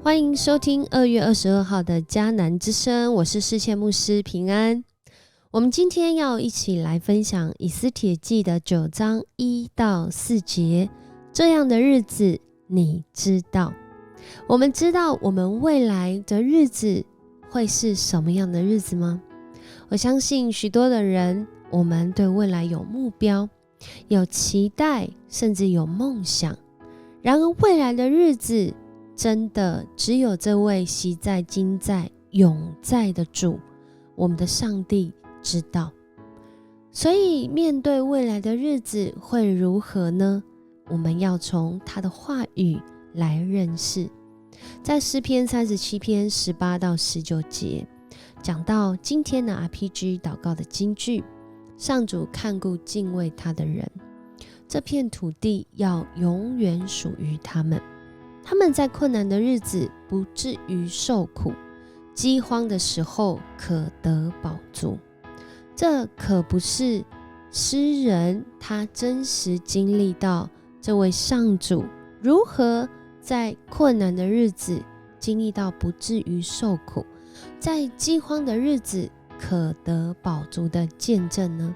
欢迎收听2月22号的迦南之声，我是世界牧师平安。我们今天要一起来分享以斯帖记的9章1到4节。这样的日子你知道。我们知道我们未来的日子会是什么样的日子吗？我相信许多的人，我们对未来有目标，有期待，甚至有梦想。然而未来的日子真的只有这位昔在今在永在的主，我们的上帝知道。所以面对未来的日子会如何呢？我们要从他的话语来认识。在诗篇37篇18到19节讲到今天的 RPG 祷告的金句，上主看顾敬畏他的人，这片土地要永远属于他们。他们在困难的日子不至于受苦，饥荒的时候可得饱足。这可不是诗人他真实经历到这位上主如何在困难的日子经历到不至于受苦，在饥荒的日子可得饱足的见证呢？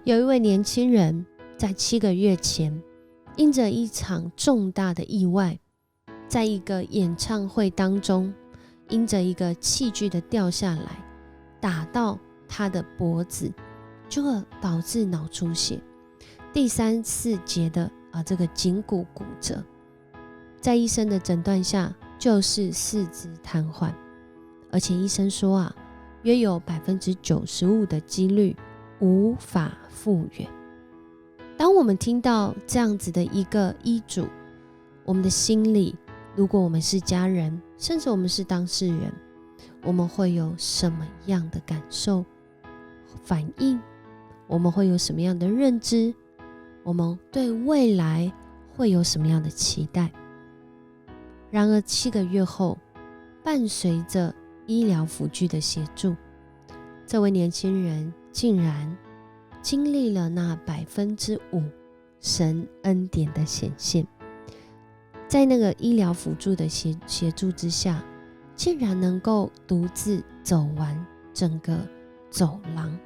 有一位年轻人在7个月前因着一场重大的意外，在一个演唱会当中，因着一个器具的掉下来打到他的脖子，就导致脑出血，第3、4节的这个颈骨骨折，在医生的诊断下就是四肢瘫痪，而且医生说约有 95% 的几率无法复原。当我们听到这样子的一个医嘱，我们的心里，如果我们是家人，甚至我们是当事人，我们会有什么样的感受、反应？我们会有什么样的认知？我们对未来会有什么样的期待？然而7个月后，伴随着医疗辅具的协助，这位年轻人竟然经历了那5%神恩典的显现。在那个医疗辅助的协助之下，竟然能够独自走完整个走廊，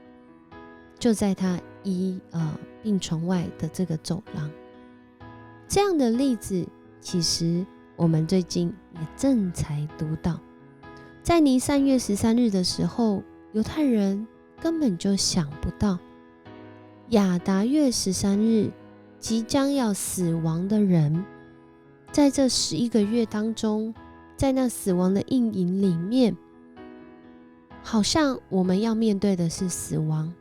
就在他病床外的这个走廊。这样的例子其实我们最近也正才读到。在尼散月13日的时候，犹太人根本就想不到亚达月13日即将要死亡的人，在这11个月当中，在那死亡的阴影里面，好像我们要面对的是死亡。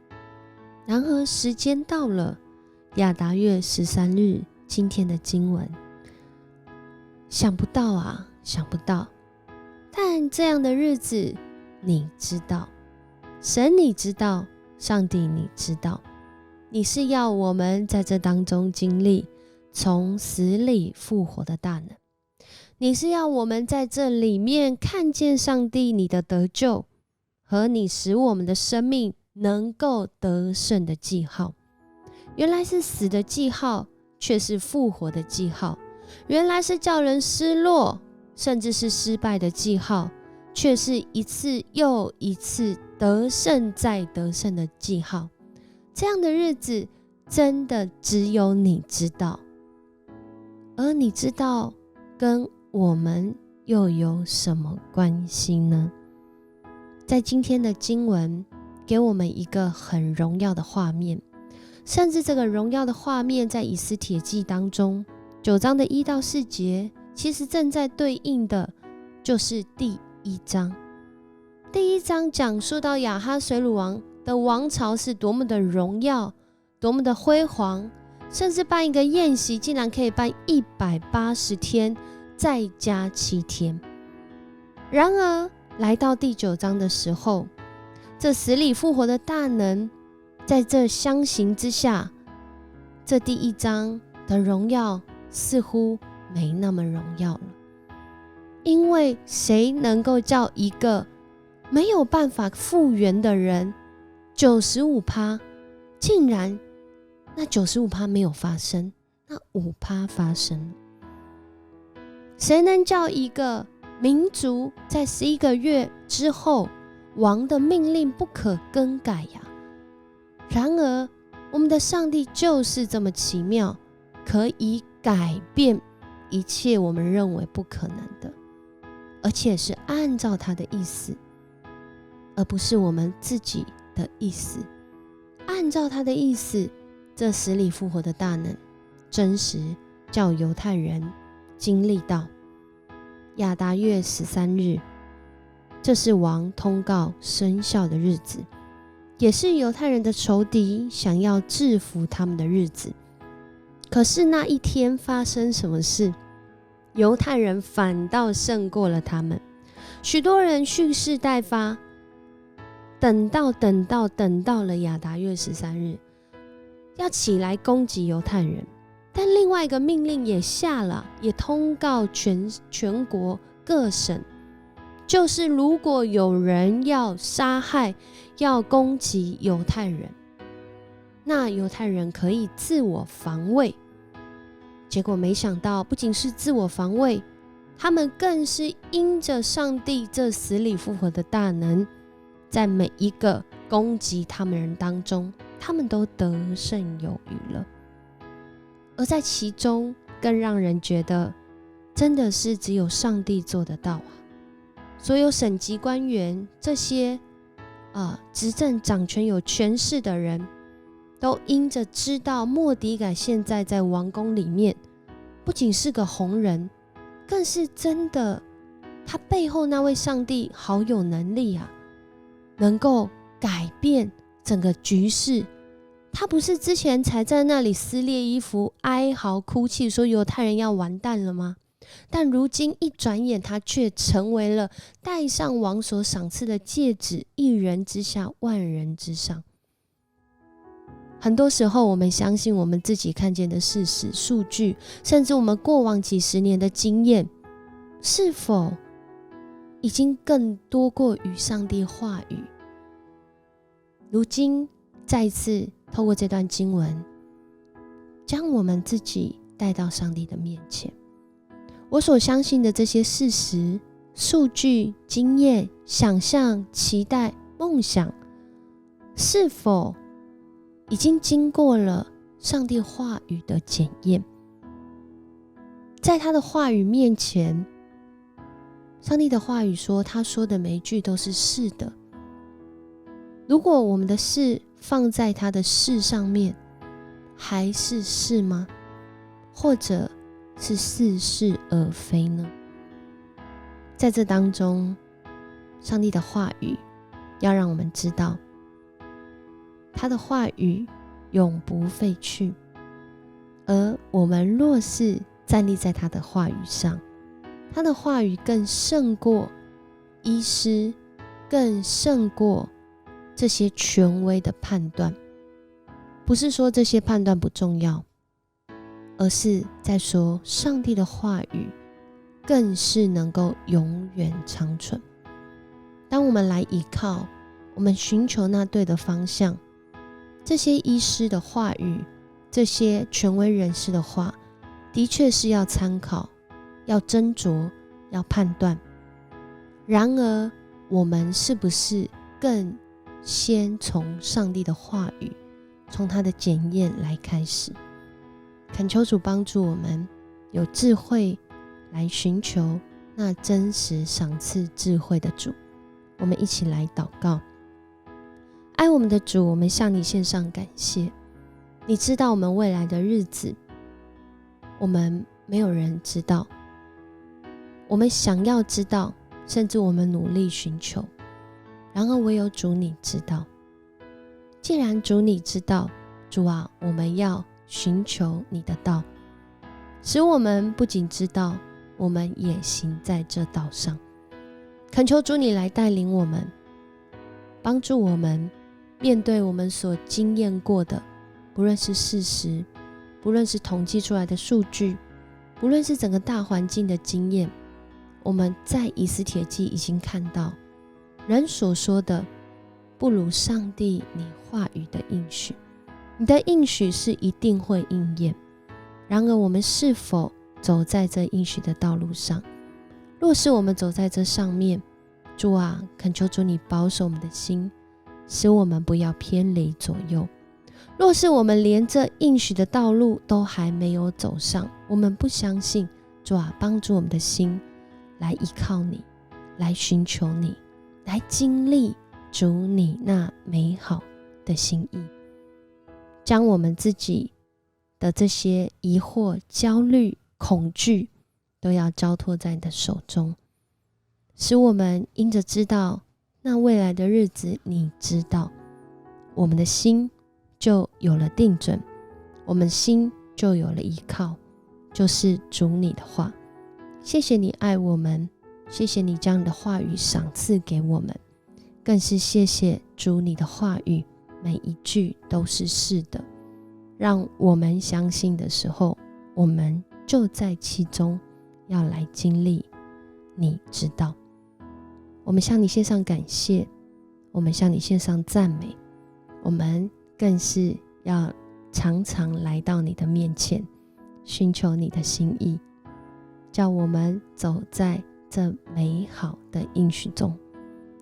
然而时间到了，亚达月13日，今天的经文，想不到想不到。但这样的日子你知道，神你知道，上帝你知道，你是要我们在这当中经历从死里复活的大能，你是要我们在这里面看见上帝你的得救和你使我们的生命能够得胜的记号。原来是死的记号，却是复活的记号；原来是叫人失落甚至是失败的记号，却是一次又一次得胜再得胜的记号。这样的日子真的只有你知道，而你知道跟我们又有什么关系呢？在今天的经文给我们一个很荣耀的画面，甚至这个荣耀的画面在以斯帖记当中9章的1到4节，其实正在对应的就是第1章。第1章讲述到亚哈随鲁王的王朝是多么的荣耀，多么的辉煌，甚至办一个宴席竟然可以办180天再加7天。然而来到第9章的时候，这死里复活的大能在这相形之下，这第1章的荣耀似乎没那么荣耀了。因为谁能够叫一个没有办法复原的人 95% 竟然那 95% 没有发生，那 5% 发生？谁能叫一个民族在11个月之后，王的命令不可更改呀。然而我们的上帝就是这么奇妙，可以改变一切我们认为不可能的，而且是按照他的意思，而不是我们自己的意思。按照他的意思，这死里复活的大能真实叫犹太人经历到。亚达月13日，这是王通告生效的日子，也是犹太人的仇敌想要制服他们的日子。可是那一天发生什么事？犹太人反倒胜过了他们，许多人蓄势待发，等到了亚达月13日，要起来攻击犹太人。但另外一个命令也下了，也通告全国各省，就是如果有人要杀害、要攻击犹太人，那犹太人可以自我防卫。结果没想到，不仅是自我防卫，他们更是因着上帝这死里复活的大能，在每一个攻击他们人当中，他们都得胜有余了。而在其中更让人觉得真的是只有上帝做得到啊！所有省级官员，这些执政掌权有权势的人，都因着知道末底改现在在王宫里面不仅是个红人，更是真的他背后那位上帝好有能力啊，能够改变整个局势。他不是之前才在那里撕裂衣服哀嚎哭泣说犹太人要完蛋了吗？但如今一转眼，他却成为了戴上王所赏赐的戒指，一人之下万人之上。很多时候我们相信我们自己看见的事实数据，甚至我们过往几十年的经验，是否已经更多过于上帝话语？如今再一次透过这段经文，将我们自己带到上帝的面前。我所相信的这些事实、数据、经验、想象、期待、梦想，是否已经经过了上帝话语的检验？在他的话语面前，上帝的话语说，他说的每一句都是是的。如果我们的是放在他的是上面，还是是吗？或者是似是而非呢？在这当中，上帝的话语要让我们知道，他的话语永不废去，而我们若是站立在他的话语上，他的话语更胜过医师，更胜过这些权威的判断。不是说这些判断不重要，而是在说上帝的话语更是能够永远长存。当我们来依靠，我们寻求那对的方向，这些医师的话语，这些权威人士的话，的确是要参考，要斟酌，要判断。然而我们是不是更先从上帝的话语，从他的检验来开始？恳求主帮助我们有智慧来寻求那真实赏赐智慧的主。我们一起来祷告。爱我们的主，我们向你献上感谢。你知道我们未来的日子，我们没有人知道，我们想要知道，甚至我们努力寻求，然而唯有主你知道。既然主你知道，主啊，我们要寻求你的道，使我们不仅知道，我们也行在这道上。恳求主你来带领我们，帮助我们面对我们所经验过的，不论是事实，不论是统计出来的数据，不论是整个大环境的经验，我们在以斯帖记已经看到，人所说的不如上帝你话语的应许。你的应许是一定会应验，然而我们是否走在这应许的道路上？若是我们走在这上面，主啊，恳求主你保守我们的心，使我们不要偏离左右。若是我们连这应许的道路都还没有走上，我们不相信，主啊，帮助我们的心来依靠你，来寻求你，来经历主你那美好的心意。将我们自己的这些疑惑、焦虑、恐惧都要交托在你的手中，使我们因着知道那未来的日子你知道，我们的心就有了定准，我们心就有了依靠，就是主你的话。谢谢你爱我们，谢谢你将你的话语赏赐给我们，更是谢谢主你的话语每一句都是是的，让我们相信的时候，我们就在其中要来经历你知道。我们向你献上感谢，我们向你献上赞美，我们更是要常常来到你的面前，寻求你的心意，叫我们走在这美好的应许中。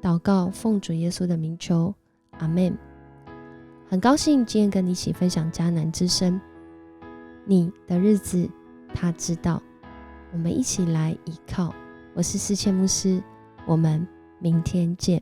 祷告奉主耶稣的名求，阿们。很高兴今天跟你一起分享迦南之声，你的日子他知道，我们一起来依靠。我是思倩牧师，我们明天见。